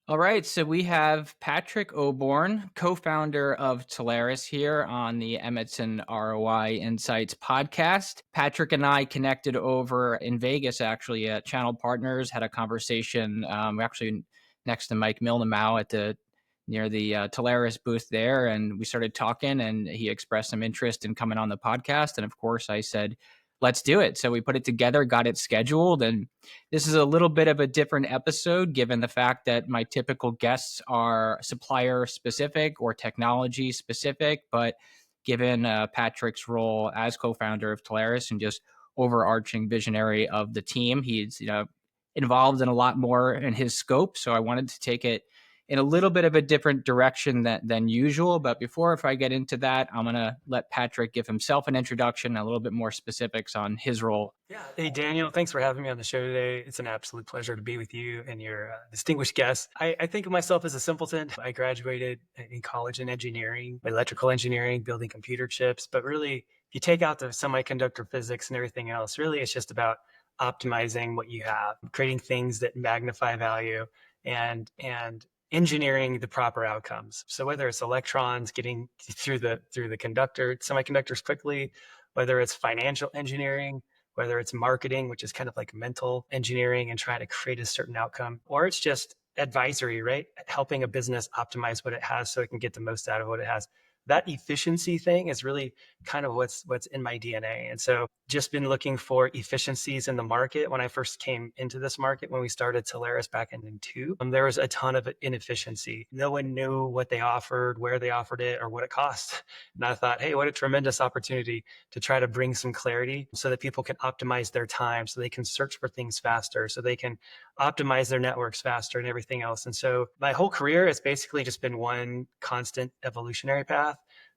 All right, so we have Patrick Oborn, co-founder of Telarus here on the Emmettson ROI Insights podcast. Patrick and I connected over in Vegas, actually, at Channel Partners, had a conversation. We're actually next to Mike Milnemau at the near the Telarus booth there, and we started talking, and he expressed some interest in coming on the podcast. And of course, I said, let's do it. So we put it together, got it scheduled, and this is a little bit of a different episode given the fact that my typical guests are supplier specific or technology specific. But given Patrick's role as co-founder of Telarus and just overarching visionary of the team, he's involved in a lot more in his scope. So I wanted to take it in a little bit of a different direction than usual. But if I get into that, I'm going to let Patrick give himself an introduction, a little bit more specifics on his role. Yeah. Hey, Daniel, thanks for having me on the show today. It's an absolute pleasure to be with you and your distinguished guest. I think of myself as a simpleton. I graduated in college in engineering, electrical engineering, building computer chips. But really, if you take out the semiconductor physics and everything else, really it's just about optimizing what you have, creating things that magnify value and engineering the proper outcomes. So whether it's electrons getting through the semiconductors quickly, whether it's financial engineering, whether it's marketing, which is kind of like mental engineering and trying to create a certain outcome, or it's just advisory, right? Helping a business optimize what it has so it can get the most out of what it has. That efficiency thing is really kind of what's in my DNA. And so just been looking for efficiencies in the market. When I first came into this market, when we started Telarus back in two, there was a ton of inefficiency. No one knew what they offered, where they offered it, or what it cost. And I thought, hey, what a tremendous opportunity to try to bring some clarity so that people can optimize their time, so they can search for things faster, so they can optimize their networks faster and everything else. And so my whole career has basically just been one constant evolutionary path.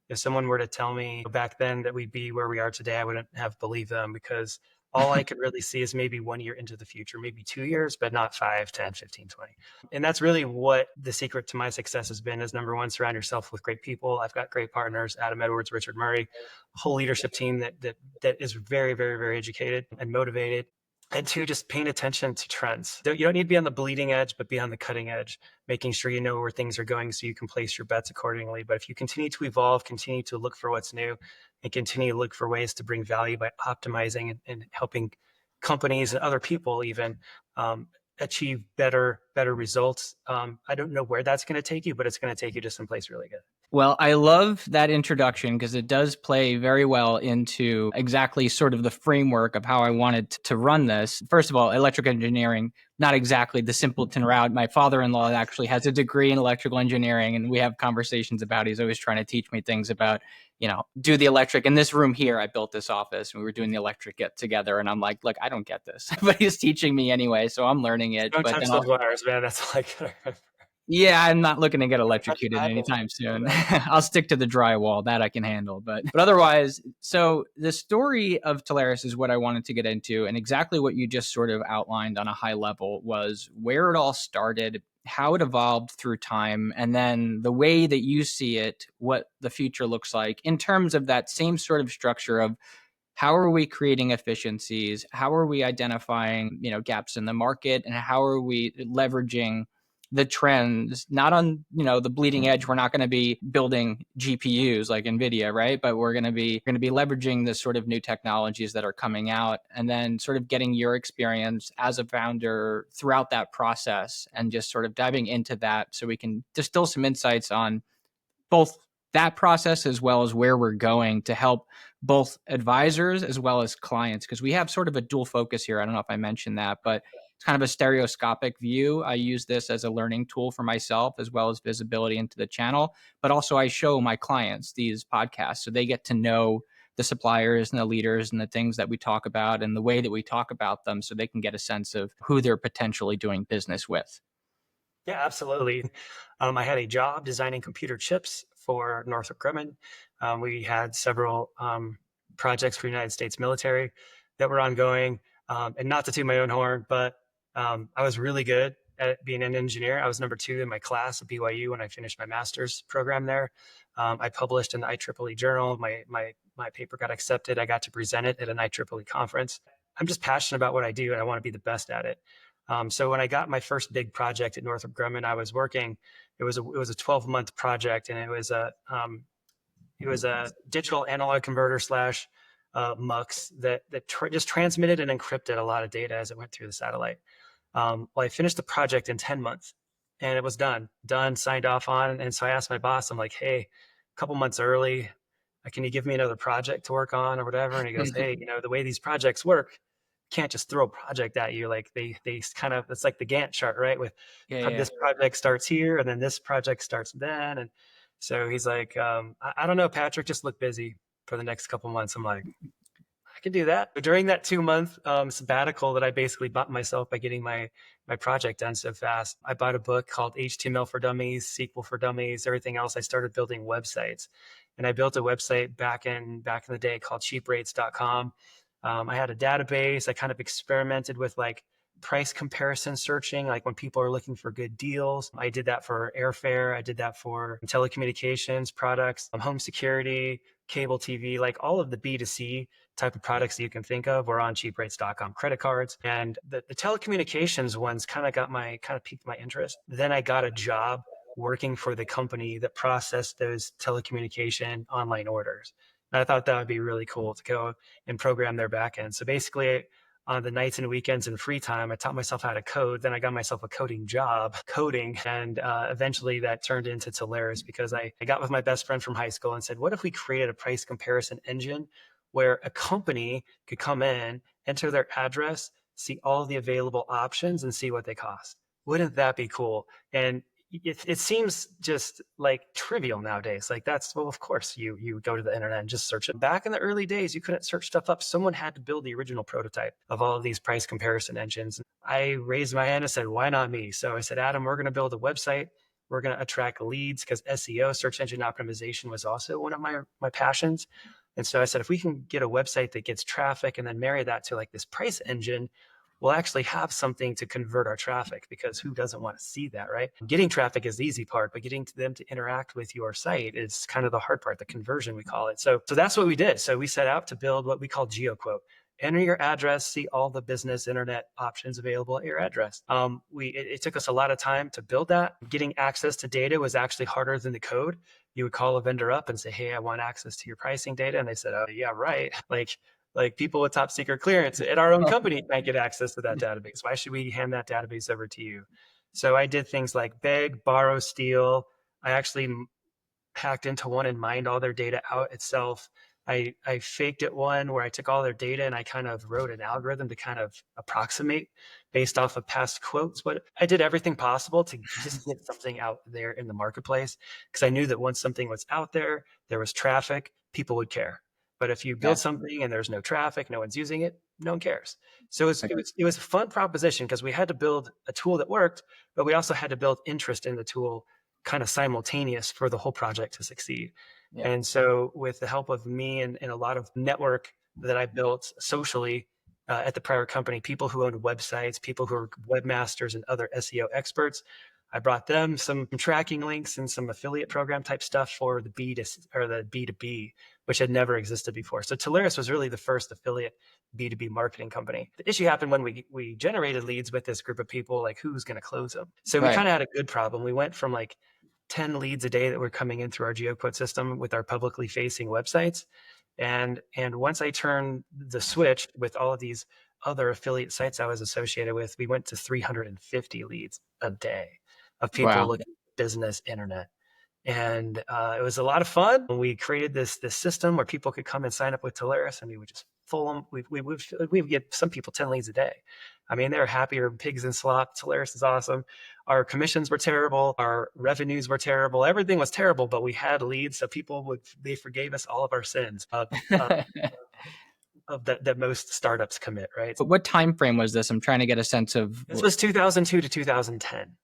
If someone were to tell me back then that we'd be where we are today, I wouldn't have believed them because all I could really see is maybe 1 year into the future, maybe 2 years, but not 5, 10, 15, 20. And that's really what the secret to my success has been is number one, surround yourself with great people. I've got great partners, Adam Edwards, Richard Murray, a whole leadership team that is very, very, very educated and motivated. And two, just paying attention to trends. You don't need to be on the bleeding edge, but be on the cutting edge, making sure you know where things are going so you can place your bets accordingly. But if you continue to evolve, continue to look for what's new, and continue to look for ways to bring value by optimizing and helping companies and other people even achieve better results. I don't know where that's going to take you, but it's going to take you to someplace really good. Well, I love that introduction because it does play very well into exactly sort of the framework of how I wanted to run this. First of all, electrical engineering, not exactly the simpleton route. My father-in-law actually has a degree in electrical engineering, and we have conversations about, he's always trying to teach me things about, do the electric. In this room here, I built this office and we were doing the electric get together. And I'm like, look, I don't get this, but he's teaching me anyway. So I'm learning it. Don't But touch then those wires, man. That's like, yeah, I'm not looking to get touch electrocuted that. anytime soon. I'll stick to the drywall. That I can handle. But otherwise, so the story of Telarus is what I wanted to get into. And exactly what you just sort of outlined on a high level was where it all started, how it evolved through time, and then the way that you see it, what the future looks like in terms of that same sort of structure of how are we creating efficiencies? How are we identifying, gaps in the market? And how are we leveraging the trends, not on, the bleeding edge. We're not going to be building GPUs like NVIDIA, right? But we're going to be leveraging the sort of new technologies that are coming out and then sort of getting your experience as a founder throughout that process and just sort of diving into that so we can distill some insights on both that process as well as where we're going to help both advisors as well as clients, because we have sort of a dual focus here. I don't know if I mentioned that, but it's kind of a stereoscopic view. I use this as a learning tool for myself as well as visibility into the channel, but also I show my clients these podcasts so they get to know the suppliers and the leaders and the things that we talk about and the way that we talk about them so they can get a sense of who they're potentially doing business with. Yeah, absolutely. I had a job designing computer chips for Northrop Grumman. We had several projects for the United States military that were ongoing. And not to toot my own horn, but I was really good at being an engineer. I was number 2 in my class at BYU when I finished my master's program there. I published in the IEEE journal. My paper got accepted. I got to present it at an IEEE conference. I'm just passionate about what I do and I want to be the best at it. So when I got my first big project at Northrop Grumman, I was working. It was a 12-month project, and it was a digital analog converter slash MUX that just transmitted and encrypted a lot of data as it went through the satellite. Well, I finished the project in 10 months, and it was done, signed off on. And so I asked my boss, I'm like, hey, a couple months early, can you give me another project to work on or whatever? And he goes, hey, the way these projects work, can't just throw a project at you. Like they kind of, it's like the Gantt chart, right? With this project starts here and then this project starts then. And so he's like, I don't know, Patrick, just look busy for the next couple months. I'm like, I can do that. But during that 2-month sabbatical that I basically bought myself by getting my project done so fast, I bought a book called HTML for Dummies, SQL for Dummies, everything else. I started building websites, and I built a website back in the day called cheaprates.com. I had a database. I kind of experimented with like price comparison searching, like when people are looking for good deals. I did that for airfare. I did that for telecommunications products, home security, cable TV, like all of the B2C type of products that you can think of were on cheaprates.com. Credit cards. And the telecommunications ones kind of piqued my interest. Then I got a job working for the company that processed those telecommunication online orders. And I thought that would be really cool to go and program their backend. So basically, on the nights and weekends and free time, I taught myself how to code. Then I got myself a coding job, coding. And eventually that turned into Telarus, because I got with my best friend from high school and said, what if we created a price comparison engine where a company could come in, enter their address, see all the available options, and see what they cost? Wouldn't that be cool? And it seems just like trivial nowadays. Like well, of course you go to the internet and just search it. Back in the early days, you couldn't search stuff up. Someone had to build the original prototype of all of these price comparison engines. I raised my hand and said, why not me? So I said, Adam, we're going to build a website. We're going to attract leads, because SEO, search engine optimization, was also one of my passions. And so I said, if we can get a website that gets traffic and then marry that to like this price engine, we'll actually have something to convert our traffic, because who doesn't want to see that, right? Getting traffic is the easy part, but getting them to interact with your site is kind of the hard part, the conversion, we call it. So that's what we did. So we set out to build what we call GeoQuote. Enter your address, see all the business internet options available at your address. It took us a lot of time to build that. Getting access to data was actually harder than the code. You would call a vendor up and say, hey, I want access to your pricing data. And they said, oh, yeah, right. Like people with top secret clearance at our own company might get access to that database. Why should we hand that database over to you? So I did things like beg, borrow, steal. I actually hacked into one and mined all their data out itself. I faked it one where I took all their data and I kind of wrote an algorithm to kind of approximate based off of past quotes. But I did everything possible to just get something out there in the marketplace, because I knew that once something was out there, there was traffic, people would care. But if you build something and there's no traffic, no one's using it, no one cares. So it was a fun proposition, because we had to build a tool that worked, but we also had to build interest in the tool kind of simultaneous for the whole project to succeed. Yeah. And so with the help of me and a lot of network that I built socially at the prior company, people who owned websites, people who are webmasters and other SEO experts, I brought them some tracking links and some affiliate program type stuff for the B2B, which had never existed before. So Telarus was really the first affiliate B2B marketing company. The issue happened when we generated leads with this group of people, like who's going to close them? So we kind of had a good problem. We went from like 10 leads a day that were coming in through our GeoQuote system with our publicly facing websites. And once I turned the switch with all of these other affiliate sites I was associated with, we went to 350 leads a day of people looking at business internet. And it was a lot of fun. We created this system where people could come and sign up with Telarus, and we would just full them. We would get some people 10 leads a day. I mean, they were happier pigs in slop. Telarus is awesome. Our commissions were terrible. Our revenues were terrible. Everything was terrible, but we had leads. So they forgave us all of our sins that most startups commit, right? But what time frame was this? I'm trying to get a sense of. This was 2002 to 2010.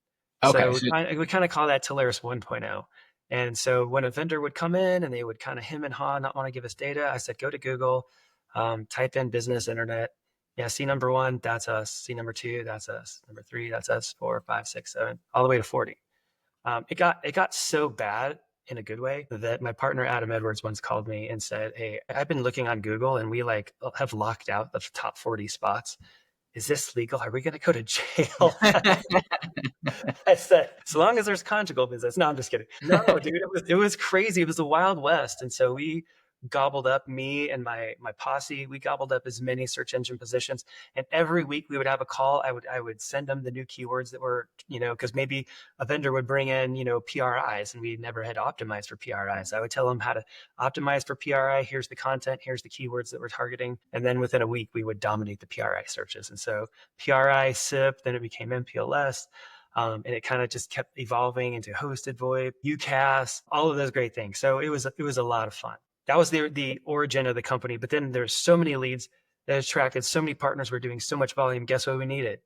Okay. So we kind of call that Telarus 1.0. And so when a vendor would come in and they would kind of hem and haw, not want to give us data, I said, go to Google, type in business internet. Yeah, C number 1, that's us. C number 2, that's us. Number 3, that's us. 4, 5, 6, 7, all the way to 40. It got so bad in a good way that my partner Adam Edwards once called me and said, hey, I've been looking on Google and we have locked out the top 40 spots. is this legal? Are we going to go to jail? I said, as long as there's conjugal visits. No, I'm just kidding. No, dude, it was crazy. It was the Wild West. And so we gobbled up, me and my posse, we gobbled up as many search engine positions. And every week we would have a call. I would send them the new keywords that were, because maybe a vendor would bring in, PRIs, and we never had optimized for PRIs. I would tell them how to optimize for PRI. Here's the content. Here's the keywords that we're targeting. And then within a week, we would dominate the PRI searches. And so PRI, SIP, then it became MPLS. And it kind of just kept evolving into hosted VoIP, UCaaS, all of those great things. So it was a lot of fun. That was the origin of the company. But then there's so many leads that attracted so many partners. We're doing so much volume. Guess what we needed?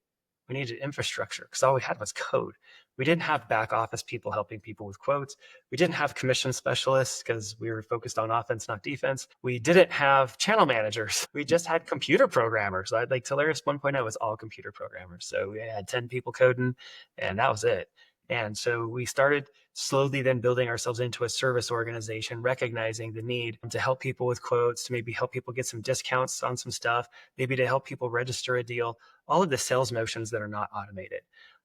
We needed infrastructure, because all we had was code. We didn't have back office people helping people with quotes. We didn't have commission specialists because we were focused on offense, not defense. We didn't have channel managers. We just had computer programmers. Like Telarus 1.0 was all computer programmers. So we had 10 people coding, and that was it. And so we started slowly then building ourselves into a service organization, recognizing the need to help people with quotes, to maybe help people get some discounts on some stuff, maybe to help people register a deal, all of the sales motions that are not automated.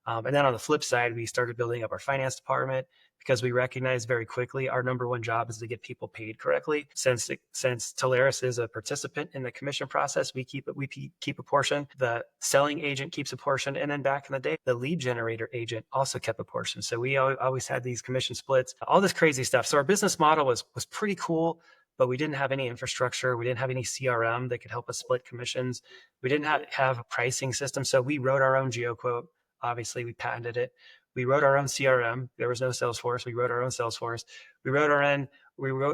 And then on the flip side, we started building up our finance department, because we recognized very quickly our number one job is to get people paid correctly. Since Telarus is a participant in the commission process, we keep a portion. The selling agent keeps a portion, and then back in the day, the lead generator agent also kept a portion. So we always had these commission splits, all this crazy stuff. So our business model was pretty cool, but we didn't have any infrastructure. We didn't have any CRM that could help us split commissions. We didn't have a pricing system. So we wrote our own GeoQuote. Obviously, we patented it. We wrote our own CRM. There was no Salesforce. We wrote our own Salesforce. We wrote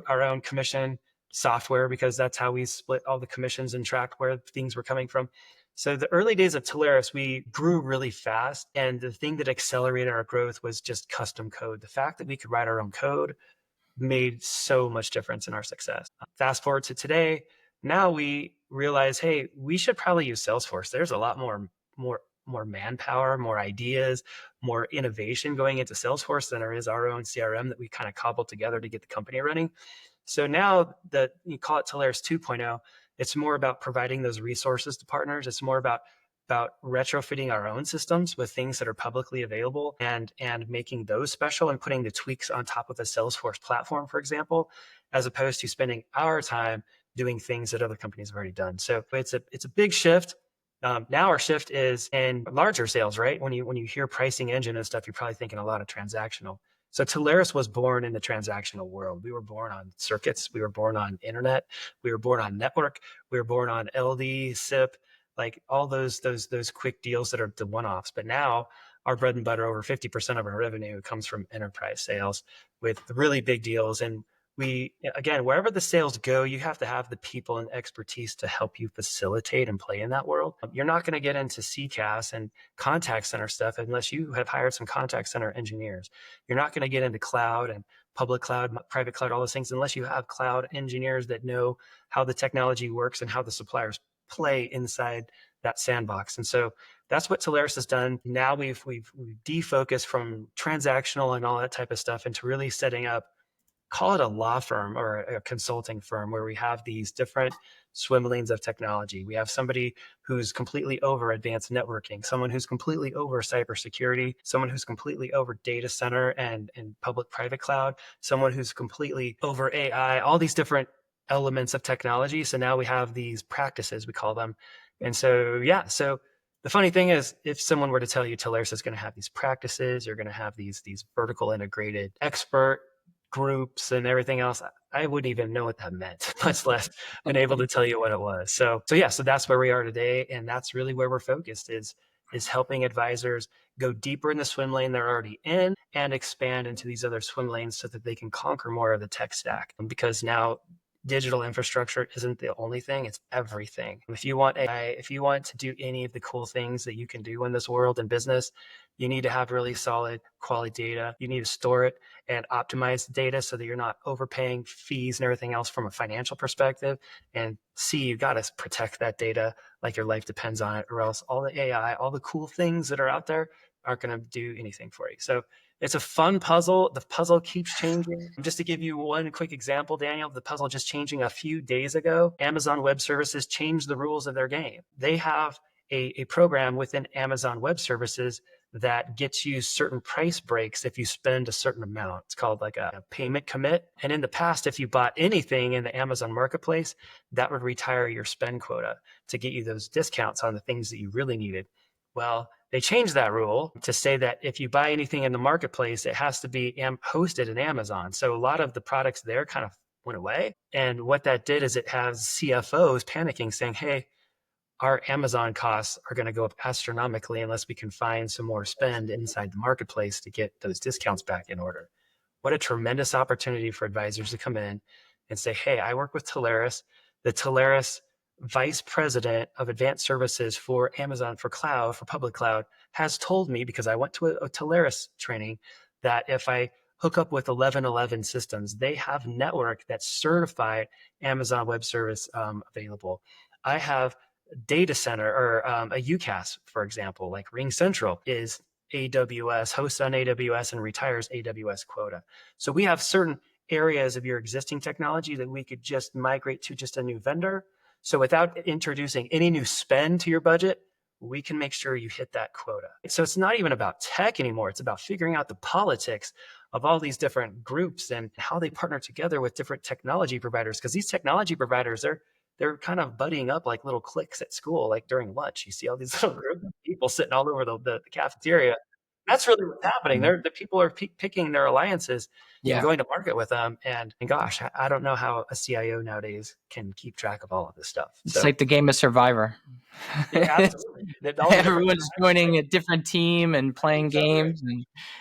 our own commission software, because that's how we split all the commissions and tracked where things were coming from. So the early days of Telarus, we grew really fast. And the thing that accelerated our growth was just custom code. The fact that we could write our own code made so much difference in our success. Fast forward to today, now we realize, hey, we should probably use Salesforce. There's a lot more manpower, more ideas, more innovation going into Salesforce than there is our own CRM that we kind of cobbled together to get the company running. So now that you call it Telarus 2.0, it's more about providing those resources to partners. It's more about retrofitting our own systems with things that are publicly available and making those special and putting the tweaks on top of a Salesforce platform, for example, as opposed to spending our time doing things that other companies have already done. So it's a big shift. Now our shift is in larger sales, right? When you hear pricing engine and stuff, you're probably thinking a lot of transactional. So Telarus was born in the transactional world. We were born on circuits. We were born on internet. We were born on network. We were born on LD, SIP, like all those quick deals that are the one-offs. But now our bread and butter, over 50% of our revenue comes from enterprise sales with really big deals. And again, wherever the sales go, you have to have the people and expertise to help you facilitate and play in that world. You're not going to get into CCaaS and contact center stuff unless you have hired some contact center engineers. You're not going to get into cloud and public cloud, private cloud, all those things, unless you have cloud engineers that know how the technology works and how the suppliers play inside that sandbox. And so that's what Telarus has done. Now we've defocused from transactional and all that type of stuff into really setting up, call it a law firm or a consulting firm, where we have these different swim lanes of technology. We have somebody who's completely over advanced networking, someone who's completely over cybersecurity, someone who's completely over data center and public-private cloud, someone who's completely over AI, all these different elements of technology. So now we have these practices, we call them. And so, so the funny thing is, if someone were to tell you Telarus is going to have these practices, you're going to have these vertical integrated expert groups and everything else, I wouldn't even know what that meant, much less been able to tell you what it was. So that's where we are today. And that's really where we're focused is helping advisors go deeper in the swim lane they're already in and expand into these other swim lanes so that they can conquer more of the tech stack. Because now digital infrastructure isn't the only thing, it's everything. If you want AI, if you want to do any of the cool things that you can do in this world in business, you need to have really solid quality data. You need to store it and optimize the data so that you're not overpaying fees and everything else from a financial perspective. And you got to protect that data like your life depends on it, or else all the AI, all the cool things that are out there aren't going to do anything for you. So it's a fun puzzle. The puzzle keeps changing. Just to give you one quick example, Daniel, the puzzle just changing a few days ago. Amazon Web Services changed the rules of their game. They have a program within Amazon Web Services that gets you certain price breaks if you spend a certain amount. It's called like a payment commit. And in the past, if you bought anything in the Amazon marketplace, that would retire your spend quota to get you those discounts on the things that you really needed. Well, they changed that rule to say that if you buy anything in the marketplace, it has to be hosted in Amazon. So a lot of the products there kind of went away. And what that did is it has CFOs panicking saying, hey, our Amazon costs are going to go up astronomically unless we can find some more spend inside the marketplace to get those discounts back in order. What a tremendous opportunity for advisors to come in and say, hey, I work with Telarus. The Telarus vice president of advanced services for Amazon for cloud, for public cloud, has told me, because I went to a Telarus training, that if I hook up with 1111 systems, they have network that's certified Amazon Web Service available. I have data center or a UCAS, for example, like Ring Central is AWS, hosts on AWS and retires AWS quota. So we have certain areas of your existing technology that we could just migrate to just a new vendor. So without introducing any new spend to your budget, we can make sure you hit that quota. So it's not even about tech anymore. It's about figuring out the politics of all these different groups and how they partner together with different technology providers. Because these technology providers, they're kind of buddying up like little cliques at school, like during lunch. You see all these little groups of people sitting all over the cafeteria. That's really what's happening. The people are picking their alliances and going to market with them. And gosh, I don't know how a CIO nowadays can keep track of all of this stuff. It's like the game of Survivor. Yeah, absolutely. Everyone's joining a different team and playing games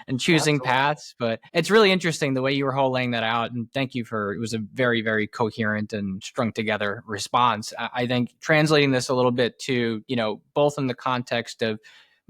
and choosing paths. But it's really interesting the way you were whole laying that out. And thank you it was a very, very coherent and strung together response. I think translating this a little bit to, both in the context of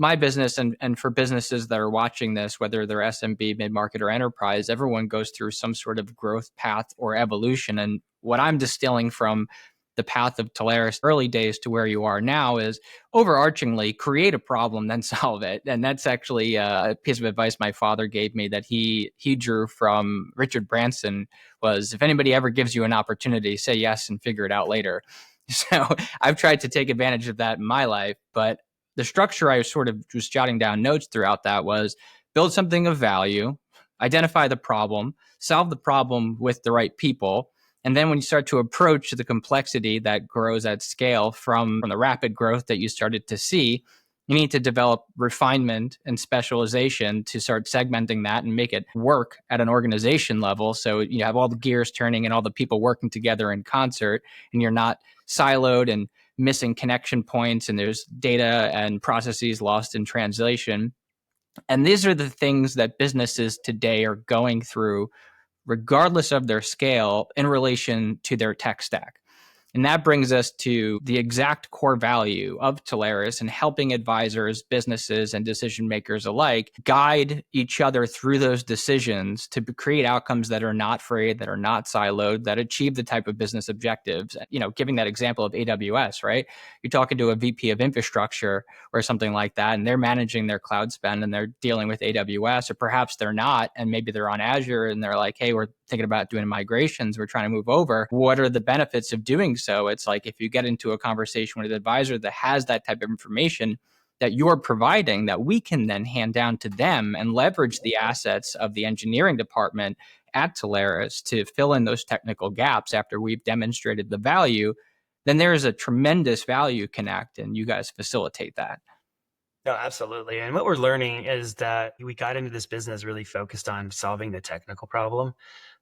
my business and for businesses that are watching this, whether they're SMB, mid-market, or enterprise, everyone goes through some sort of growth path or evolution. And what I'm distilling from the path of Telarus early days to where you are now is overarchingly create a problem, then solve it. And that's actually a piece of advice my father gave me that he drew from Richard Branson was, if anybody ever gives you an opportunity, say yes and figure it out later. So I've tried to take advantage of that in my life, but the structure I sort of was jotting down notes throughout that was build something of value, identify the problem, solve the problem with the right people. And then when you start to approach the complexity that grows at scale from the rapid growth that you started to see, you need to develop refinement and specialization to start segmenting that and make it work at an organization level. So you have all the gears turning and all the people working together in concert, and you're not siloed and missing connection points, and there's data and processes lost in translation. And these are the things that businesses today are going through, regardless of their scale, in relation to their tech stack. And that brings us to the exact core value of Telarus and helping advisors, businesses, and decision makers alike guide each other through those decisions to create outcomes that are not frayed, that are not siloed, that achieve the type of business objectives. Giving that example of AWS, right? You're talking to a VP of infrastructure or something like that, and they're managing their cloud spend and they're dealing with AWS, or perhaps they're not, and maybe they're on Azure and they're like, hey, we're thinking about doing migrations, we're trying to move over. What are the benefits of doing so? It's like if you get into a conversation with an advisor that has that type of information that you're providing, that we can then hand down to them and leverage the assets of the engineering department at Telarus to fill in those technical gaps after we've demonstrated the value, then there's a tremendous value connect, and you guys facilitate that. No, absolutely. And what we're learning is that we got into this business really focused on solving the technical problem.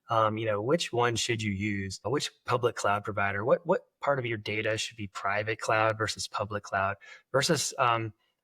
Which one should you use? Which public cloud provider? What part of your data should be private cloud versus public cloud versus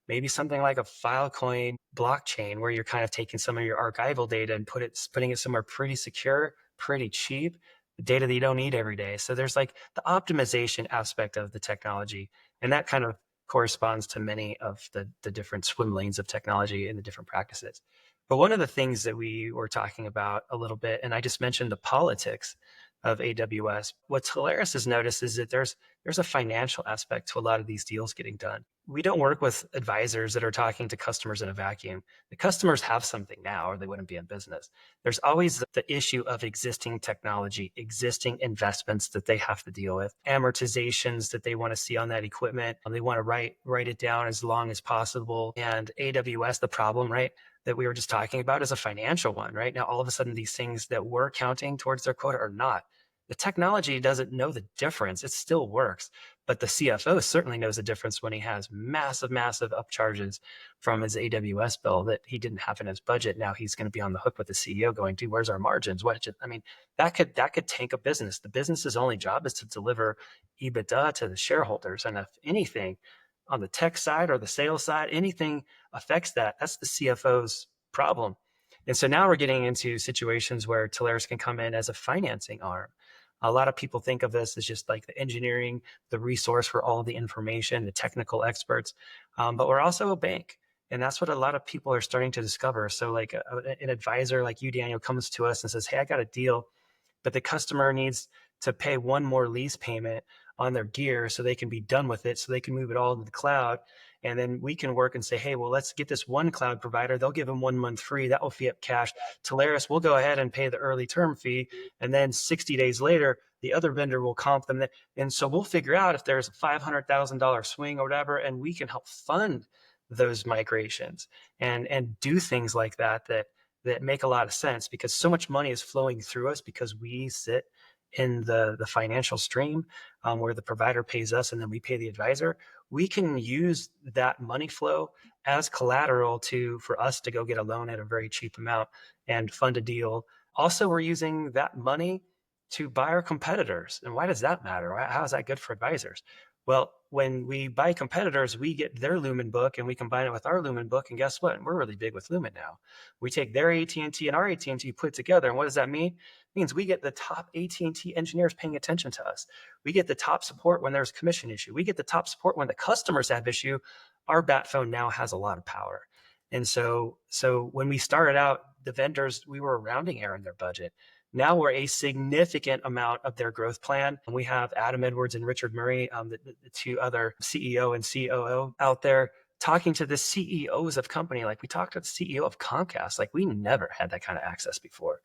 maybe something like a Filecoin blockchain where you're kind of taking some of your archival data and putting it somewhere pretty secure, pretty cheap, data that you don't need every day. So there's like the optimization aspect of the technology, and that kind of corresponds to many of the different swim lanes of technology and the different practices. But one of the things that we were talking about a little bit, and I just mentioned the politics of AWS. What Telarus has noticed is that there's a financial aspect to a lot of these deals getting done. We don't work with advisors that are talking to customers in a vacuum. The customers have something now, or they wouldn't be in business. There's always the issue of existing technology, existing investments that they have to deal with, amortizations that they want to see on that equipment. They want to write it down as long as possible. And AWS, the problem, right, that we were just talking about is a financial one, right? Now, all of a sudden, these things that were counting towards their quota are not. The technology doesn't know the difference. It still works. But the CFO certainly knows the difference when he has massive, massive upcharges from his AWS bill that he didn't have in his budget. Now he's going to be on the hook with the CEO going, dude, where's our margins? I mean, that could tank a business. The business's only job is to deliver EBITDA to the shareholders. And if anything on the tech side or the sales side, anything affects that, that's the CFO's problem. And so now we're getting into situations where Telarus can come in as a financing arm. A lot of people think of this as just like the engineering, the resource for all the information, the technical experts. But we're also a bank. And that's what a lot of people are starting to discover. So like an advisor like you, Daniel, comes to us and says, hey, I got a deal, but the customer needs to pay one more lease payment on their gear so they can be done with it, so they can move it all to the cloud. And then we can work and say, hey, well, let's get this one cloud provider. They'll give them 1 month free. That will free up cash. Telarus will go ahead and pay the early term fee. And then 60 days later, the other vendor will comp them. And so we'll figure out if there's a $500,000 swing or whatever, and we can help fund those migrations and do things like that make a lot of sense, because so much money is flowing through us because we sit in the financial stream where the provider pays us and then we pay the advisor. We can use that money flow as collateral for us to go get a loan at a very cheap amount and fund a deal. Also, we're using that money to buy our competitors. And why does that matter? How is that good for advisors? Well, when we buy competitors, we get their Lumen book and we combine it with our Lumen book. And guess what? We're really big with Lumen now. We take their AT&T and our AT&T, put it together. And what does that mean? It means we get the top AT&T engineers paying attention to us. We get the top support when there's commission issue. We get the top support when the customers have issue. Our bat phone now has a lot of power. And so when we started out, the vendors, we were a rounding error in their budget. Now we're a significant amount of their growth plan. We have Adam Edwards and Richard Murray, the two other CEO and COO out there, talking to the CEOs of company. Like we talked to the CEO of Comcast. Like we never had that kind of access before.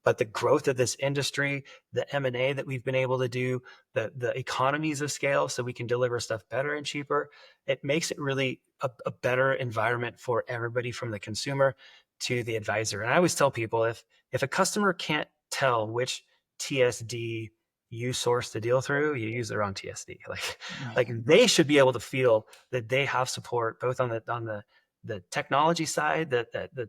But the growth of this industry, the M&A that we've been able to do, the economies of scale so we can deliver stuff better and cheaper, it makes it really a better environment for everybody, from the consumer to the advisor. And I always tell people, if a customer can't tell which TSD you source the deal through, you use the wrong TSD. Like they should be able to feel that they have support both on the technology side, the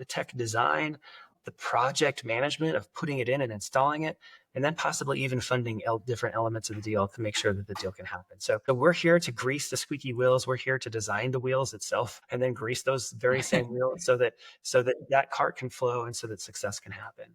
tech design, the project management of putting it in and installing it, and then possibly even funding different elements of the deal to make sure that the deal can happen. So we're here to grease the squeaky wheels. We're here to design the wheels itself and then grease those very same wheels so that cart can flow and so that success can happen.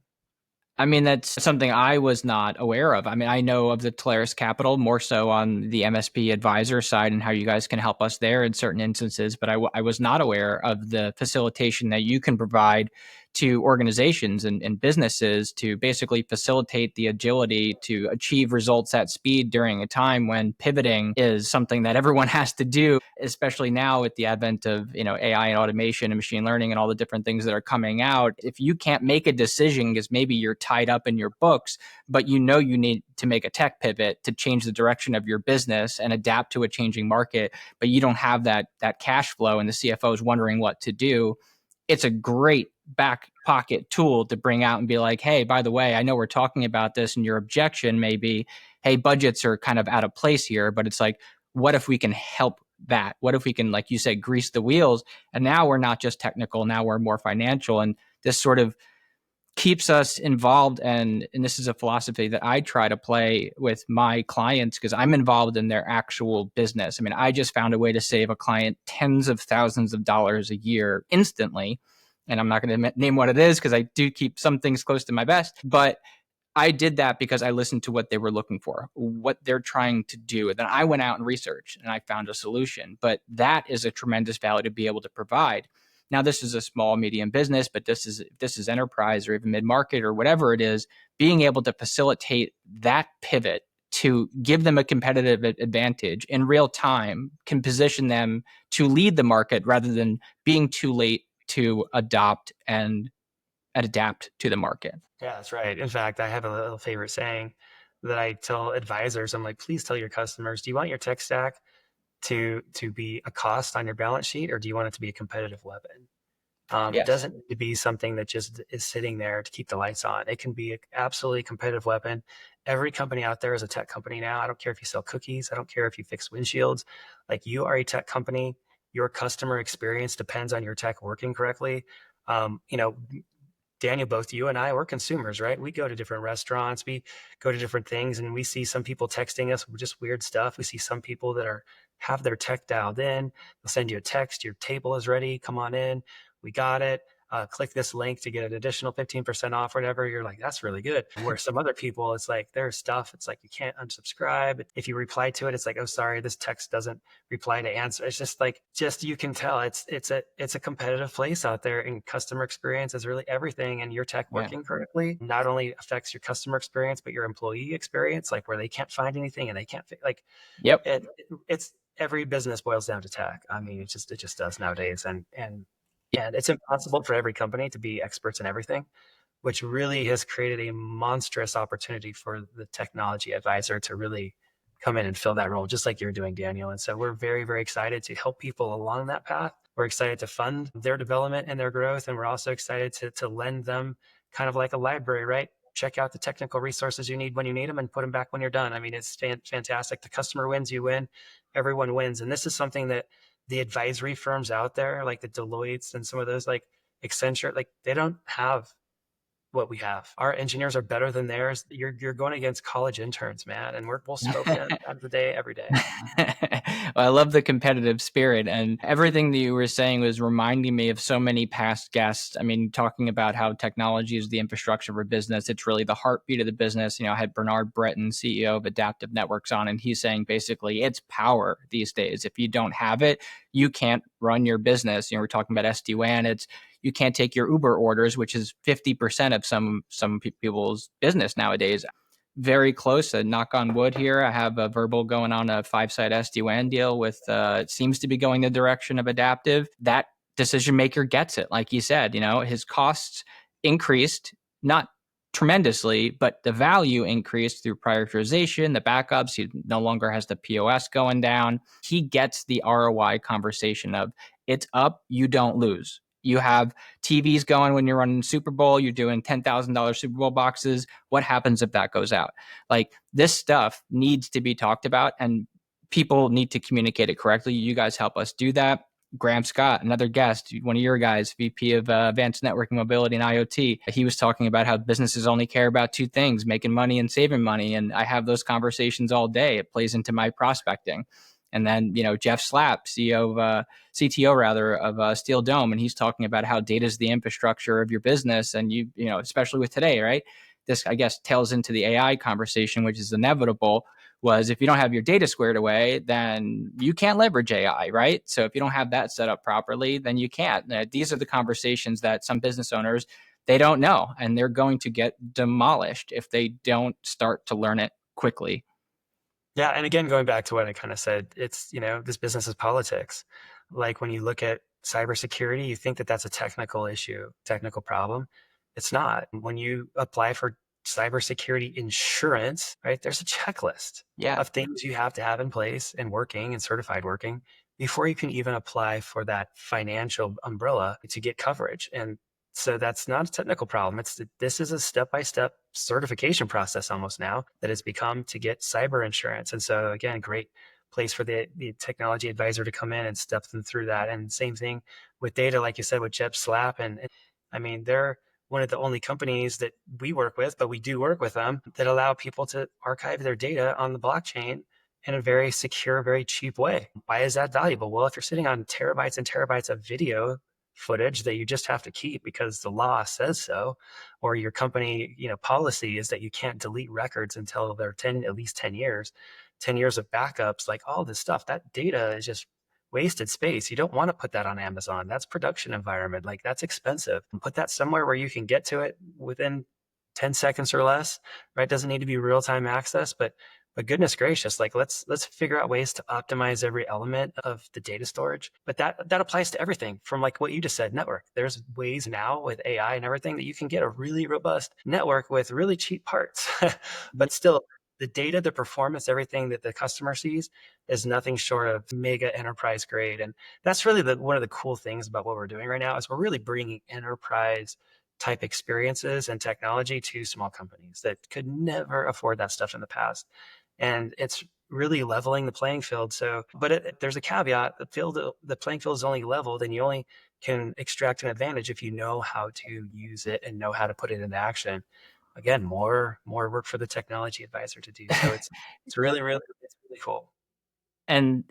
I mean, that's something I was not aware of. I mean, I know of the Telarus Capital more so on the MSP advisor side and how you guys can help us there in certain instances, but I was not aware of the facilitation that you can provide to organizations and businesses to basically facilitate the agility to achieve results at speed during a time when pivoting is something that everyone has to do, especially now with the advent of, AI and automation and machine learning and all the different things that are coming out. If you can't make a decision because maybe you're tied up in your books, but you need to make a tech pivot to change the direction of your business and adapt to a changing market, but you don't have that cash flow and the CFO is wondering what to do, it's a great back pocket tool to bring out and be like, hey, by the way, I know we're talking about this and your objection may be, hey, budgets are kind of out of place here, but it's like, what if we can help that? What if we can, like you said, grease the wheels? And now we're not just technical, now we're more financial. And this sort of keeps us involved. And this is a philosophy that I try to play with my clients because I'm involved in their actual business. I mean, I just found a way to save a client tens of thousands of dollars a year instantly. And I'm not going to name what it is because I do keep some things close to my vest. But I did that because I listened to what they were looking for, what they're trying to do. And then I went out and researched and I found a solution. But that is a tremendous value to be able to provide. Now, this is a small, medium business, but this is enterprise or even mid-market or whatever it is, being able to facilitate that pivot to give them a competitive advantage in real time can position them to lead the market rather than being too late to adopt and adapt to the market. Yeah, that's right. In fact, I have a little favorite saying that I tell advisors. I'm like, please tell your customers, do you want your tech stack to be a cost on your balance sheet, or do you want it to be a competitive weapon? It Yes. doesn't need to be something that just is sitting there to keep the lights on. It can be an absolutely competitive weapon. Every company out there is a tech company now. I don't care if you sell cookies. I don't care if you fix windshields. Like, you are a tech company. Your customer experience depends on your tech working correctly. You know, Daniel, both you and I, we're consumers, right? We go to different restaurants, we go to different things, and we see some people texting us with just weird stuff. We see some people that have their tech dialed in. They'll send you a text, your table is ready, come on in, we got it. Click this link to get an additional 15% off, whatever. You're like, that's really good. Where some other people, it's like there's stuff, it's like you can't unsubscribe. If you reply to it, it's like, oh, sorry, this text doesn't reply to answer. It's just like, you can tell it's a competitive place out there, and customer experience is really everything. And your tech Yeah. working correctly not only affects your customer experience, but your employee experience, like where they can't find anything and they can't like, Yep. it's every business boils down to tech. I mean, it just does nowadays. And it's impossible for every company to be experts in everything, which really has created a monstrous opportunity for the technology advisor to really come in and fill that role, just like you're doing, Daniel. And so we're very, very excited to help people along that path. We're excited to fund their development and their growth. And we're also excited to lend them kind of like a library, right? Check out the technical resources you need when you need them and put them back when you're done. I mean, it's fantastic. The customer wins, you win, everyone wins. And this is something that the advisory firms out there, like the Deloittes and some of those, like Accenture, like they don't have what we have. Our engineers are better than theirs. You're going against college interns, man, and we'll smoke them out of the day every day. Well, I love the competitive spirit, and everything that you were saying was reminding me of so many past guests. I mean, talking about how technology is the infrastructure for business. It's really the heartbeat of the business. You know, I had Bernard Breton, CEO of Adaptive Networks, on, and he's saying basically it's power these days. If you don't have it, you can't run your business. You know, we're talking about SD-WAN. You can't take your Uber orders, which is 50% of some people's business nowadays. Very close. Knock on wood here. I have a verbal going on a 5-site SD-WAN deal with, it seems to be going the direction of Adaptive. That decision maker gets it. Like you said, you know, his costs increased, not tremendously, but the value increased through prioritization, the backups. He no longer has the POS going down. He gets the ROI conversation of it's up, you don't lose. You have TVs going when you're running Super Bowl, you're doing $10,000 Super Bowl boxes. What happens if that goes out? Like, this stuff needs to be talked about, and people need to communicate it correctly. You guys help us do that. Graham Scott, another guest, one of your guys, VP of Advanced Networking, Mobility, and IoT. He was talking about how businesses only care about two things, making money and saving money. And I have those conversations all day. It plays into my prospecting. And then, you know, Jeff Slapp, CTO rather, of Steel Dome, and he's talking about how data is the infrastructure of your business. And you know, especially with today, right? This, I guess, tails into the AI conversation, which is inevitable. Was if you don't have your data squared away, then you can't leverage AI, right? So if you don't have that set up properly, then you can't. These are the conversations that some business owners, they don't know, and they're going to get demolished if they don't start to learn it quickly. Yeah. And again, going back to what I kind of said, it's, you know, this business is politics. Like, when you look at cybersecurity, you think that that's a technical issue, technical problem. It's not. When you apply for cybersecurity insurance, right, there's a checklist Yeah. of things you have to have in place and working and certified working before you can even apply for that financial umbrella to get coverage. And so that's not a technical problem. This is a step-by-step certification process almost now that has become to get cyber insurance. And so again, great place for the technology advisor to come in and step them through that. And same thing with data, like you said, with Jeff Slapp. And I mean, they're one of the only companies that we work with, but we do work with them, that allow people to archive their data on the blockchain in a very secure, very cheap way. Why is that valuable? Well, if you're sitting on terabytes and terabytes of video footage that you just have to keep because the law says so, or your company, you know, policy is that you can't delete records until they're at least 10 years, 10 years of backups, like all this stuff, that data is just wasted space. You don't want to put that on Amazon. That's production environment. Like that's expensive. Put that somewhere where you can get to it within 10 seconds or less, right? Doesn't need to be real-time access, but goodness gracious, like let's figure out ways to optimize every element of the data storage. But that applies to everything from like what you just said, network. There's ways now with AI and everything that you can get a really robust network with really cheap parts. But still, the data, the performance, everything that the customer sees is nothing short of mega enterprise grade. And that's really one of the cool things about what we're doing right now is we're really bringing enterprise type experiences and technology to small companies that could never afford that stuff in the past. And it's really leveling the playing field. So, but there's a caveat: the playing field is only leveled, and you only can extract an advantage if you know how to use it and know how to put it into action. Again, more work for the technology advisor to do. So it's really cool. And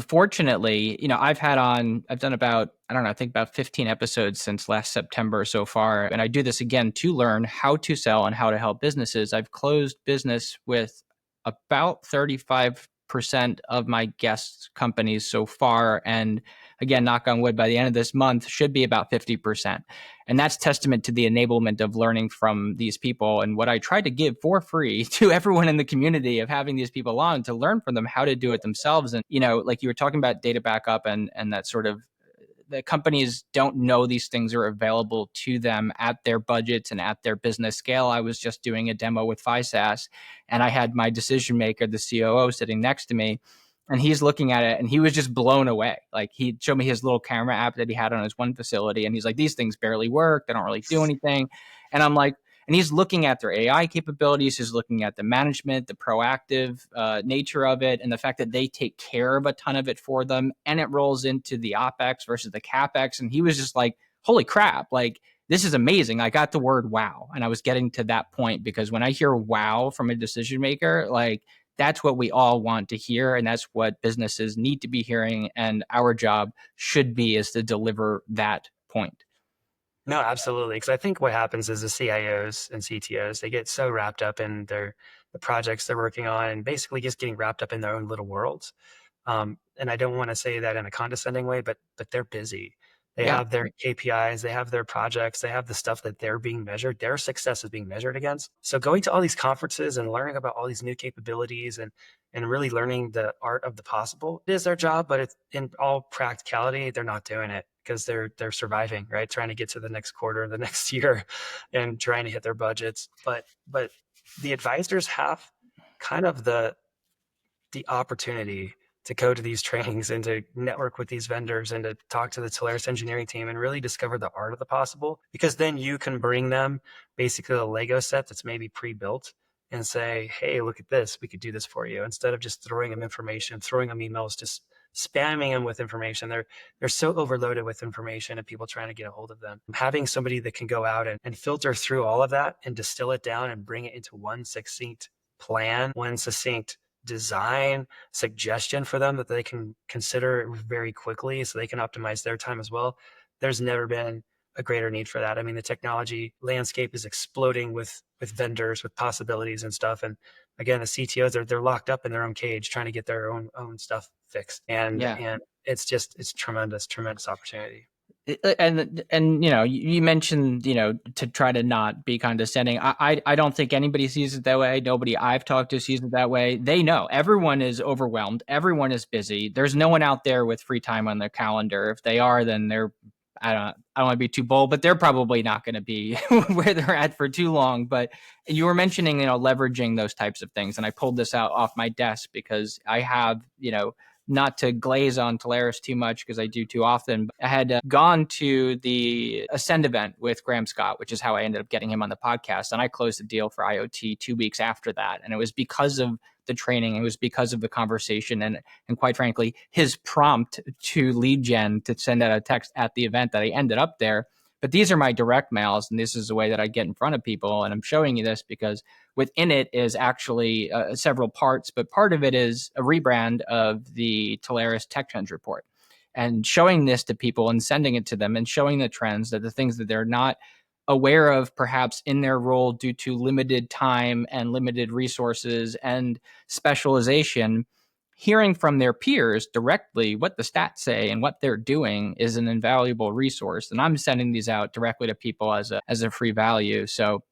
fortunately, I've done about, I don't know, I think about 15 episodes since last September so far. And I do this again to learn how to sell and how to help businesses. I've closed business with about 35% of my guest companies so far. And again, knock on wood, by the end of this month should be about 50%. And that's testament to the enablement of learning from these people. And what I try to give for free to everyone in the community of having these people on to learn from them how to do it themselves. And, like you were talking about data backup and that sort of, the companies don't know these things are available to them at their budgets and at their business scale. I was just doing a demo with FISAS, and I had my decision maker, the COO, sitting next to me, and he's looking at it and he was just blown away. Like, he showed me his little camera app that he had on his one facility, and he's like, these things barely work. They don't really do anything. And I'm like, and he's looking at their AI capabilities. He's looking at the management, the proactive nature of it, and the fact that they take care of a ton of it for them. And it rolls into the OpEx versus the CapEx. And he was just like, holy crap, like, this is amazing. I got the word wow. And I was getting to that point because when I hear wow from a decision maker, like, that's what we all want to hear. And that's what businesses need to be hearing. And our job should be is to deliver that point. No, absolutely. Because I think what happens is the CIOs and CTOs, they get so wrapped up in the projects they're working on and basically just getting wrapped up in their own little worlds. And I don't want to say that in a condescending way, but they're busy. They Yeah. have their KPIs, they have their projects, they have the stuff that they're being measured. Their success is being measured against. So going to all these conferences and learning about all these new capabilities and really learning the art of the possible, it is their job, but it's in all practicality, they're not doing it because they're surviving, right? Trying to get to the next quarter, the next year, and trying to hit their budgets. But the advisors have kind of the opportunity to go to these trainings and to network with these vendors and to talk to the Telarus engineering team and really discover the art of the possible, because then you can bring them basically a Lego set that's maybe pre-built and say, hey, look at this, we could do this for you, instead of just throwing them information, throwing them emails, just spamming them with information. They're so overloaded with information and people trying to get a hold of them. Having somebody that can go out and filter through all of that and distill it down and bring it into one succinct plan, one succinct design suggestion for them that they can consider very quickly so they can optimize their time as well. There's never been a greater need for that. I mean, the technology landscape is exploding with vendors, with possibilities and stuff. And again, the CTOs, they're locked up in their own cage trying to get their own stuff fixed. And it's tremendous opportunity. And you mentioned to try to not be condescending. I don't think anybody sees it that way. Nobody I've talked to sees it that way. They know everyone is overwhelmed. Everyone is busy. There's no one out there with free time on their calendar. If they are, then they're I don't want to be too bold, but they're probably not going to be where they're at for too long. But you were mentioning leveraging those types of things, and I pulled this out off my desk because I have not to glaze on Telarus too much because I do too often. I had gone to the Ascend event with Graham Scott, which is how I ended up getting him on the podcast. And I closed the deal for IoT 2 weeks after that. And it was because of the training. It was because of the conversation and quite frankly, his prompt to lead gen to send out a text at the event that I ended up there. But these are my direct mails, and this is the way that I get in front of people. And I'm showing you this because within it is actually several parts, but part of it is a rebrand of the Telarus Tech Trends report, and showing this to people and sending it to them and showing the trends, that the things that they're not aware of perhaps in their role due to limited time and limited resources and specialization, hearing from their peers directly what the stats say and what they're doing is an invaluable resource. And I'm sending these out directly to people as a free value. So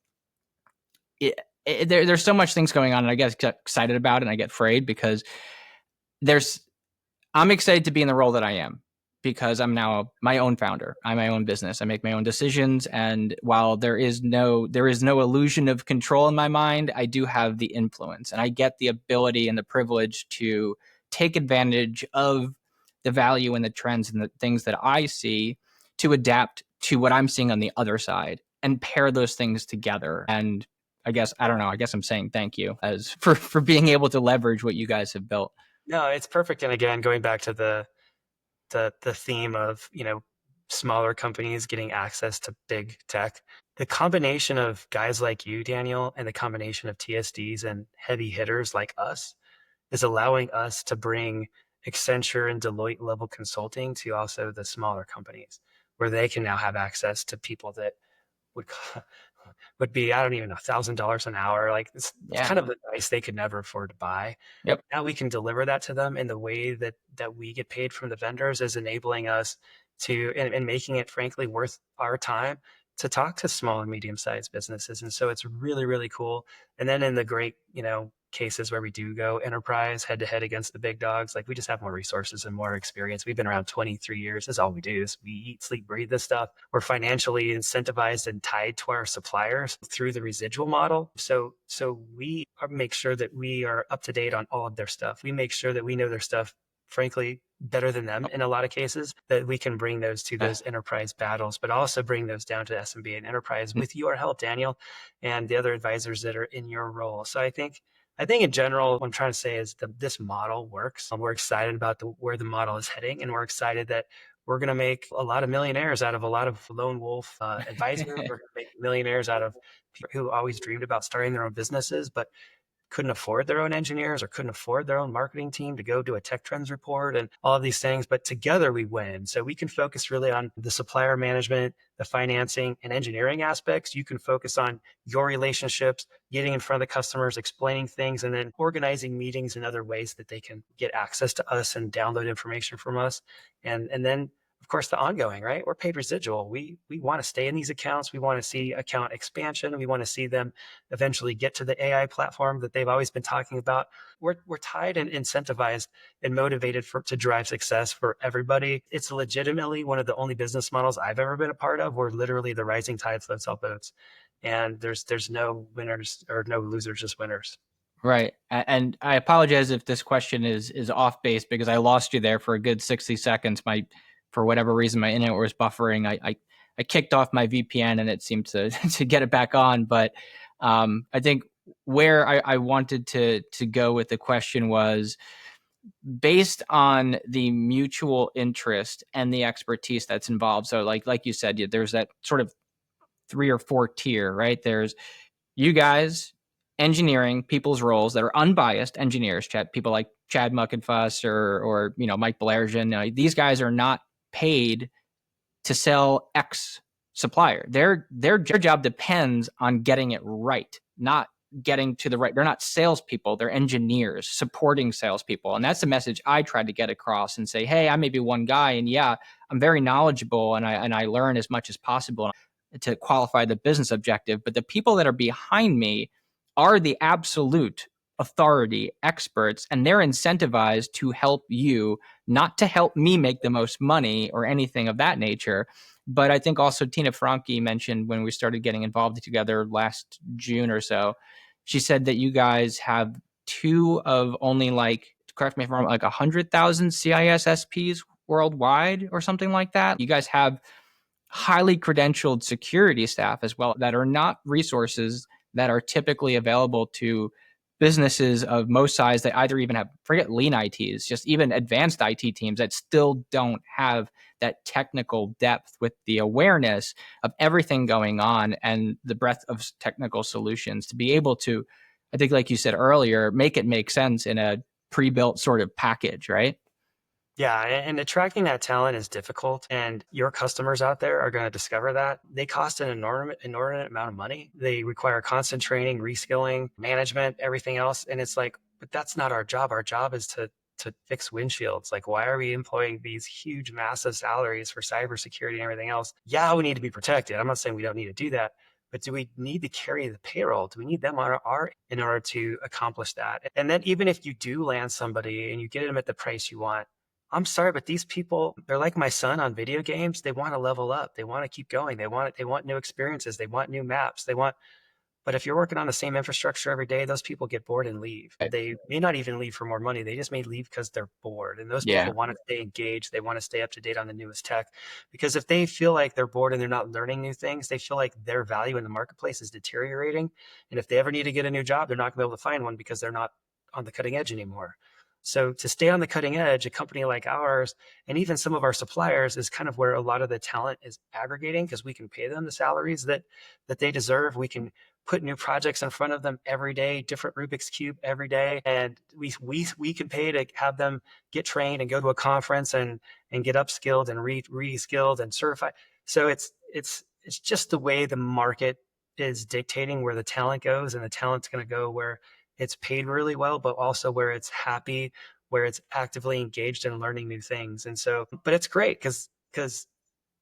there's so much things going on, and I get excited about it and I get afraid because I'm excited to be in the role that I am because I'm now my own founder. I'm my own business. I make my own decisions. And while there is no illusion of control in my mind, I do have the influence, and I get the ability and the privilege to take advantage of the value and the trends and the things that I see to adapt to what I'm seeing on the other side and pair those things together. And I guess, I don't know, I guess I'm saying thank you for being able to leverage what you guys have built. No, it's perfect. And again, going back to the theme of, smaller companies getting access to big tech, the combination of guys like you, Daniel, and the combination of TSDs and heavy hitters like us is allowing us to bring Accenture and Deloitte level consulting to also the smaller companies, where they can now have access to people that would would be, I don't even know, $1,000 an hour. Like it's kind of the price they could never afford to buy. Yep. Now we can deliver that to them, in the way that we get paid from the vendors is enabling us to, and making it frankly worth our time to talk to small and medium-sized businesses. And so it's really, really cool. And then in the great, cases where we do go enterprise head to head against the big dogs, like we just have more resources and more experience. We've been around 23 years. That's all we do is we eat, sleep, breathe this stuff. We're financially incentivized and tied to our suppliers through the residual model. So we make sure that we are up to date on all of their stuff. We make sure that we know their stuff, frankly, better than them in a lot of cases, that we can bring those to those enterprise battles, but also bring those down to SMB and enterprise with your help, Daniel, and the other advisors that are in your role. So I think in general, what I'm trying to say is that this model works. We're excited about where the model is heading, and we're excited that we're going to make a lot of millionaires out of a lot of lone wolf advisors. We're going to make millionaires out of people who always dreamed about starting their own businesses, but couldn't afford their own engineers or couldn't afford their own marketing team to go do a tech trends report and all of these things. But together we win. So we can focus really on the supplier management, the financing and engineering aspects. You can focus on your relationships, getting in front of the customers, explaining things, and then organizing meetings and other ways that they can get access to us and download information from us. And then of course, the ongoing, right? We're paid residual. We want to stay in these accounts. We want to see account expansion. We want to see them eventually get to the AI platform that they've always been talking about. We're tied and incentivized and motivated to drive success for everybody. It's legitimately one of the only business models I've ever been a part of where literally the rising tide floats all boats. And there's no winners or no losers, just winners. Right. And I apologize if this question is off base because I lost you there for a good 60 seconds. For whatever reason, my internet was buffering. I kicked off my VPN and it seemed to to get it back on. But I think where I wanted to go with the question was based on the mutual interest and the expertise that's involved. So like you said, there's that sort of 3 or 4 tier, right? There's you guys, engineering people's roles that are unbiased engineers, people like Chad Muckenfuss or Mike Blairgen. These guys are not paid to sell X supplier. Their job depends on getting it right, not getting to the right. They're not salespeople. They're engineers supporting salespeople, and that's the message I tried to get across and say, hey, I may be one guy, and yeah, I'm very knowledgeable, and I learn as much as possible to qualify the business objective. But the people that are behind me are the absolute authority experts, and they're incentivized to help you, not to help me make the most money or anything of that nature. But I think also Tina Franke mentioned when we started getting involved together last June or so, she said that you guys have 2 of only correct me if I'm wrong, 100,000 CISSPs worldwide or something like that. You guys have highly credentialed security staff as well that are not resources that are typically available to businesses of most size that either even have, forget lean ITs, just even advanced IT teams that still don't have that technical depth with the awareness of everything going on and the breadth of technical solutions to be able to, I think like you said earlier, make it make sense in a pre-built sort of package, right? Yeah, and attracting that talent is difficult, and your customers out there are going to discover that. They cost an inordinate amount of money. They require constant training, reskilling, management, everything else. And it's like, but that's not our job. Our job is to to fix windshields. Like, why are we employing these huge, massive salaries for cybersecurity and everything else? Yeah, we need to be protected. I'm not saying we don't need to do that, but do we need to carry the payroll? Do we need them on our in order to accomplish that? And then even if you do land somebody and you get them at the price you want, I'm sorry, but these people, they're like my son on video games. They want to level up. They want to keep going. They want new experiences. They want new maps. But if you're working on the same infrastructure every day, those people get bored and leave. They may not even leave for more money. They just may leave because they're bored. And those Yeah. people want to stay engaged. They want to stay up to date on the newest tech. Because if they feel like they're bored and they're not learning new things, they feel like their value in the marketplace is deteriorating. And if they ever need to get a new job, they're not going to be able to find one because they're not on the cutting edge anymore. So to stay on the cutting edge, a company like ours, and even some of our suppliers, is kind of where a lot of the talent is aggregating, because we can pay them the salaries that they deserve. We can put new projects in front of them every day, different Rubik's Cube every day. And we can pay to have them get trained and go to a conference and get upskilled and re-skilled and certified. So it's just the way the market is dictating where the talent goes, and the talent's going to go where it's paid really well, but also where it's happy, where it's actively engaged in learning new things. And so, but it's great because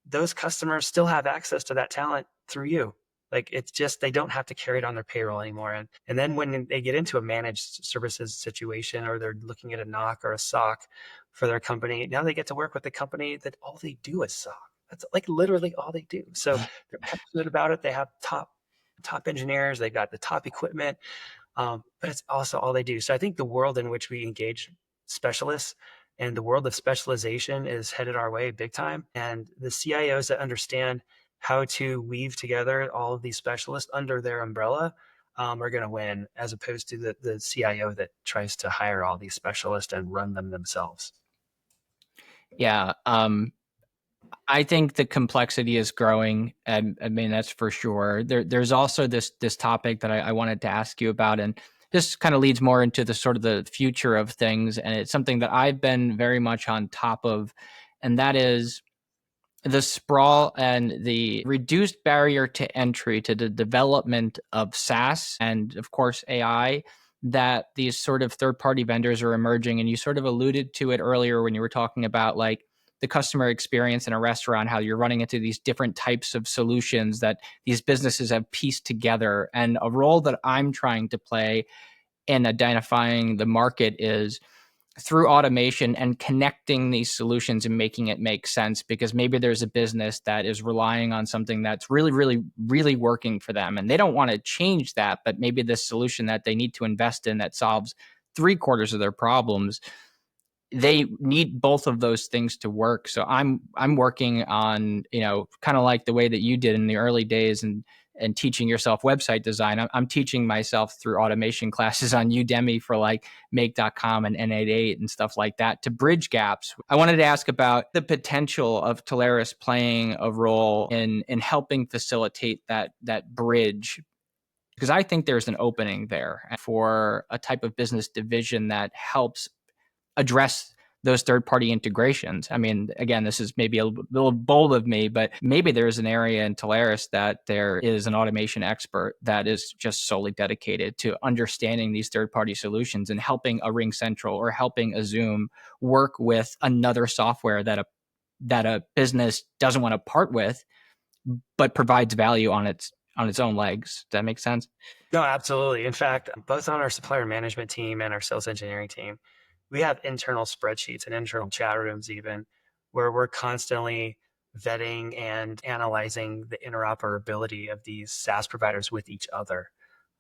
those customers still have access to that talent through you. Like, it's just, they don't have to carry it on their payroll anymore. And then when they get into a managed services situation, or they're looking at a knock or a SOC for their company, now they get to work with the company that all they do is SOC. That's like literally all they do. So they're passionate about it. They have top engineers. They've got the top equipment. But it's also all they do. So I think the world in which we engage specialists and the world of specialization is headed our way big time. And the CIOs that understand how to weave together all of these specialists under their umbrella are going to win, as opposed to the CIO that tries to hire all these specialists and run them themselves. Yeah. I think the complexity is growing. And I mean, that's for sure. There's also this topic that I wanted to ask you about, and this kind of leads more into the sort of the future of things. And it's something that I've been very much on top of, and that is the sprawl and the reduced barrier to entry to the development of SaaS and, of course, AI, that these sort of third-party vendors are emerging. And you sort of alluded to it earlier when you were talking about like the customer experience in a restaurant, how you're running into these different types of solutions that these businesses have pieced together. And a role that I'm trying to play in identifying the market is through automation and connecting these solutions and making it make sense, because maybe there's a business that is relying on something that's really, really, really working for them, and they don't want to change that, but maybe the solution that they need to invest in that solves 3/4 of their problems, they need both of those things to work. So I'm working on, kind of like the way that you did in the early days, and teaching yourself website design. I'm teaching myself through automation classes on Udemy for like make.com and N88 and stuff like that to bridge gaps. I wanted to ask about the potential of Telarus playing a role in helping facilitate that bridge, because I think there's an opening there for a type of business division that helps address those third-party integrations. I mean, again, this is maybe a little bold of me, but maybe there's an area in Telarus that there is an automation expert that is just solely dedicated to understanding these third-party solutions and helping a RingCentral or helping a Zoom work with another software that a business doesn't want to part with, but provides value on its own legs. Does that make sense? No, absolutely. In fact, both on our supplier management team and our sales engineering team, we have internal spreadsheets and internal chat rooms even, where we're constantly vetting and analyzing the interoperability of these SaaS providers with each other.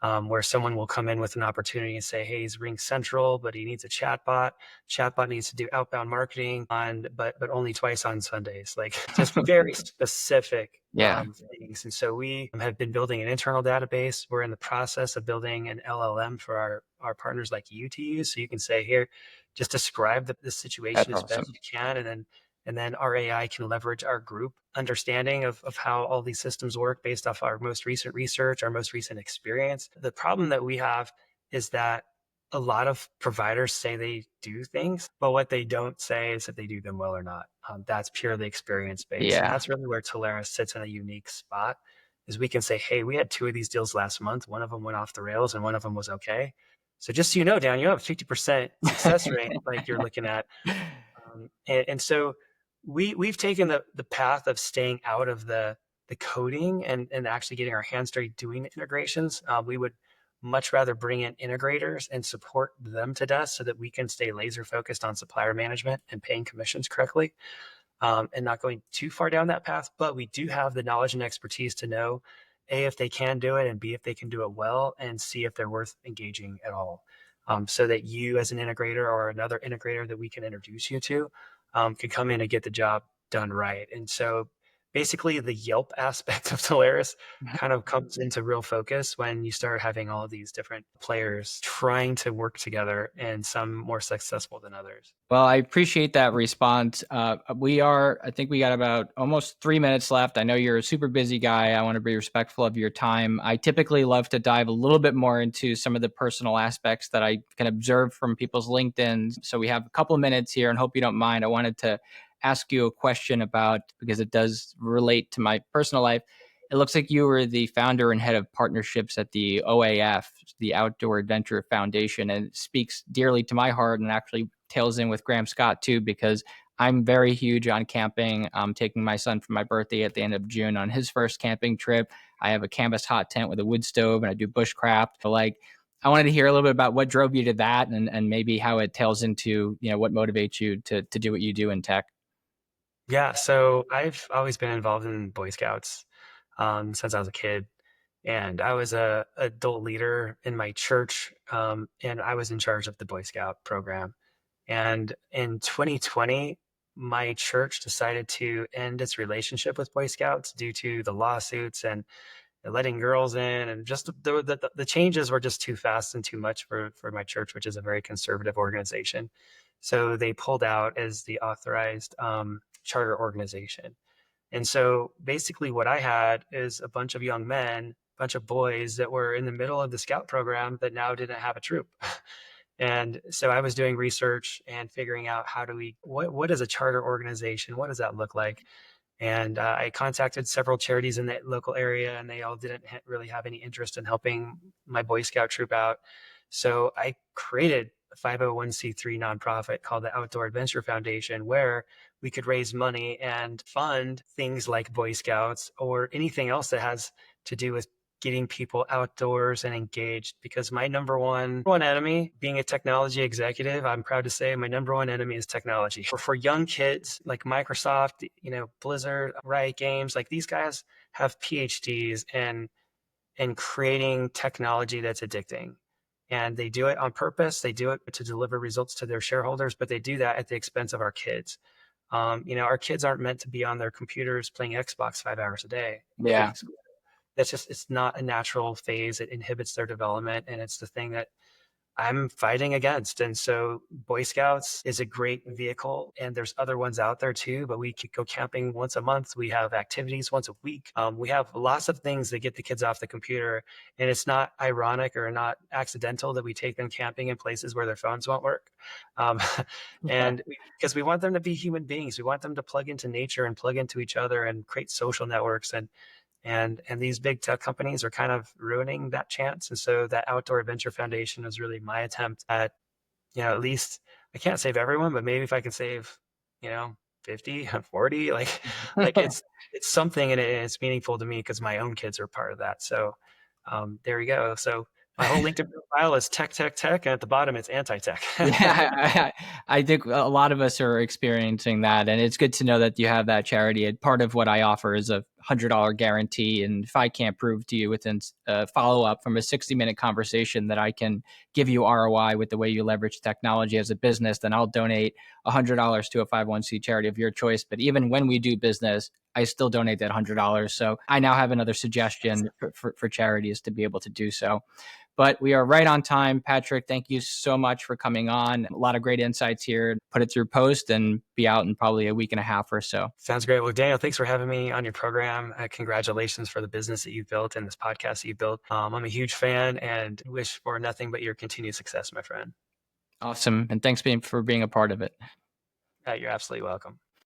Where someone will come in with an opportunity and say, hey, he's RingCentral, but he needs a chatbot. Chatbot needs to do outbound marketing but only twice on Sundays. Like, just very specific things. And so we have been building an internal database. We're in the process of building an LLM for our partners like you to use. So you can say, here, just describe the situation as best you can, and then our AI can leverage our group understanding of how all these systems work based off our most recent research, our most recent experience. The problem that we have is that a lot of providers say they do things, but what they don't say is if they do them well or not. That's purely experience-based. Yeah. And that's really where Telarus sits in a unique spot, is we can say, hey, we had 2 of these deals last month. One of them went off the rails and one of them was okay. So just so you know, Dan, you have a 50% success rate like you're looking at. And so we've taken the path of staying out of the coding and actually getting our hands dirty doing the integrations. We would much rather bring in integrators and support them to death so that we can stay laser focused on supplier management and paying commissions correctly, and not going too far down that path. But we do have the knowledge and expertise to know, A, if they can do it, and B, if they can do it well, and C, if they're worth engaging at all. So that you as an integrator or another integrator that we can introduce you to can come in and get the job done right. And so basically the Yelp aspect of Telarus kind of comes into real focus when you start having all of these different players trying to work together, and some more successful than others. Well, I appreciate that response. I think we got about almost 3 minutes left. I know you're a super busy guy. I want to be respectful of your time. I typically love to dive a little bit more into some of the personal aspects that I can observe from people's LinkedIn. So we have a couple of minutes here and hope you don't mind. I wanted to ask you a question about, because it does relate to my personal life. It looks like you were the founder and head of partnerships at the OAF, the Outdoor Adventure Foundation, and it speaks dearly to my heart and actually tails in with Graham Scott too, because I'm very huge on camping. I'm taking my son for my birthday at the end of June on his first camping trip. I have a canvas hot tent with a wood stove and I do bushcraft. So I wanted to hear a little bit about what drove you to that, and maybe how it tails into, what motivates you to do what you do in tech. Yeah, so I've always been involved in Boy Scouts since I was a kid. And I was a adult leader in my church, and I was in charge of the Boy Scout program. And in 2020, my church decided to end its relationship with Boy Scouts due to the lawsuits and letting girls in, and just the changes were just too fast and too much for my church, which is a very conservative organization. So they pulled out as the authorized charter organization. And so basically what I had is a bunch of young men, a bunch of boys that were in the middle of the scout program that now didn't have a troop. And so I was doing research and figuring out what is a charter organization? What does that look like? And I contacted several charities in the local area, and they all didn't really have any interest in helping my Boy Scout troop out. So I created a 501c3 nonprofit called the Outdoor Adventure Foundation, where we could raise money and fund things like Boy Scouts or anything else that has to do with getting people outdoors and engaged. Because my number one enemy, being a technology executive, I'm proud to say my number one enemy is technology. For young kids like Microsoft, Blizzard, Riot Games, like these guys have PhDs in creating technology that's addicting. And they do it on purpose. They do it to deliver results to their shareholders, but they do that at the expense of our kids. Our kids aren't meant to be on their computers playing Xbox 5 hours a day. Yeah. It's not a natural phase. It inhibits their development. And it's the thing that I'm fighting against. And so Boy Scouts is a great vehicle, and there's other ones out there too, but we could go camping once a month. We have activities once a week. We have lots of things that get the kids off the computer, and it's not ironic or not accidental that we take them camping in places where their phones won't work. And because we want them to be human beings, we want them to plug into nature and plug into each other and create social networks. And these big tech companies are kind of ruining that chance. And so that Outdoor Adventure Foundation was really my attempt at, at least I can't save everyone, but maybe if I can save, 50, 40, like it's something, and it's meaningful to me because my own kids are part of that. So there you go. So my whole LinkedIn profile is tech, tech, tech, and at the bottom it's anti-tech. Yeah, I think a lot of us are experiencing that, and it's good to know that you have that charity. And part of what I offer is a $100 guarantee, and if I can't prove to you within a follow up from a 60-minute conversation that I can give you ROI with the way you leverage technology as a business, then I'll donate $100 to a 501c charity of your choice. But even when we do business, I still donate that $100. So I now have another suggestion for charities to be able to do so. But we are right on time. Patrick, thank you so much for coming on. A lot of great insights here. Put it through post and be out in probably a week and a half or so. Sounds great. Well, Daniel, thanks for having me on your program. Congratulations for the business that you've built and this podcast that you've built. I'm a huge fan and wish for nothing but your continued success, my friend. Awesome. And thanks for being a part of it. You're absolutely welcome.